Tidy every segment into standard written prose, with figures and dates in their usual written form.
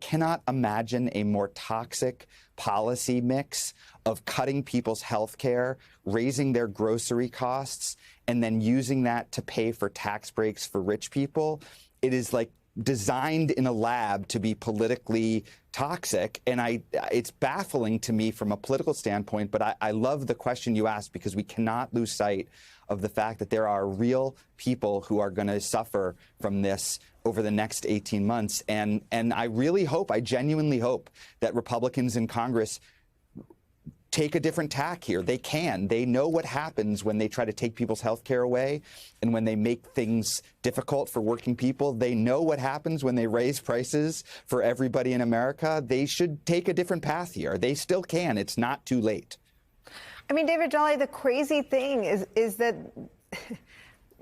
cannot imagine a more toxic policy mix of cutting people's health care, raising their grocery costs, and then using that to pay for tax breaks for rich people. It is like designed in a lab to be politically toxic. And it's baffling to me from a political standpoint, but I love the question you asked, because we cannot lose sight of the fact that there are real people who are going to suffer from this over the next 18 months. And I really hope, I genuinely hope that Republicans in Congress take a different tack here. They can. They know what happens when they try to take people's health care away and when they make things difficult for working people. They know what happens when they raise prices for everybody in America. They should take a different path here. They still can. It's not too late. I mean, David Jolly, the crazy thing is that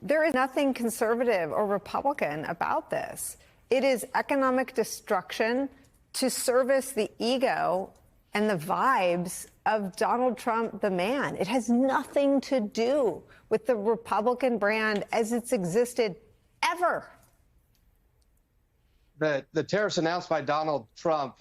there is nothing conservative or Republican about this. It is economic destruction to service the ego and the vibes of Donald Trump, the man. It has nothing to do with the Republican brand as it's existed ever. The tariffs announced by Donald Trump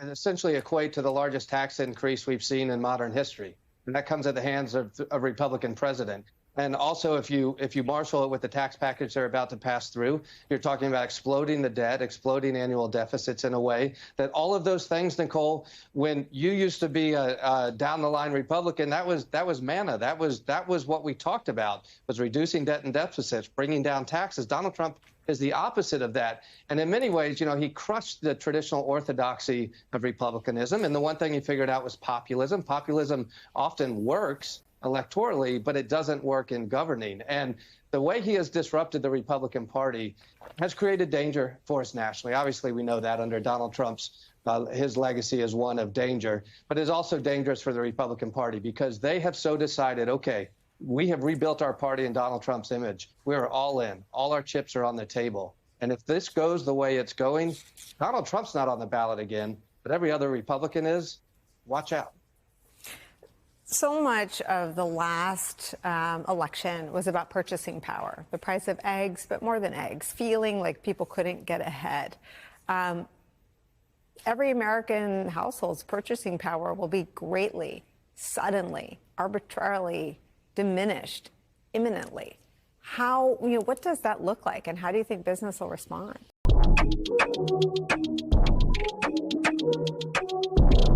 essentially equate to the largest tax increase we've seen in modern history. And that comes at the hands of a Republican president. And also, if you marshal it with the tax package they're about to pass through, you're talking about exploding the debt, exploding annual deficits in a way that all of those things, Nicole, when you used to be a down the line Republican, that was manna. That was what we talked about, was reducing debt and deficits, bringing down taxes. Donald Trump is the opposite of that. And in many ways, he crushed the traditional orthodoxy of Republicanism. And the one thing he figured out was populism. Populism often works electorally, but it doesn't work in governing. And the way he has disrupted the Republican Party has created danger for us nationally. Obviously, we know that under Donald Trump's, his legacy is one of danger, but it's also dangerous for the Republican Party because they have so decided, okay, we have rebuilt our party in Donald Trump's image. We are all in. All our chips are on the table. And if this goes the way it's going, Donald Trump's not on the ballot again, but every other Republican is. Watch out. So much of the last election was about purchasing power, the price of eggs, but more than eggs, feeling like people couldn't get ahead. Every American household's purchasing power will be greatly, suddenly, arbitrarily diminished imminently. What does that look like, and how do you think business will respond?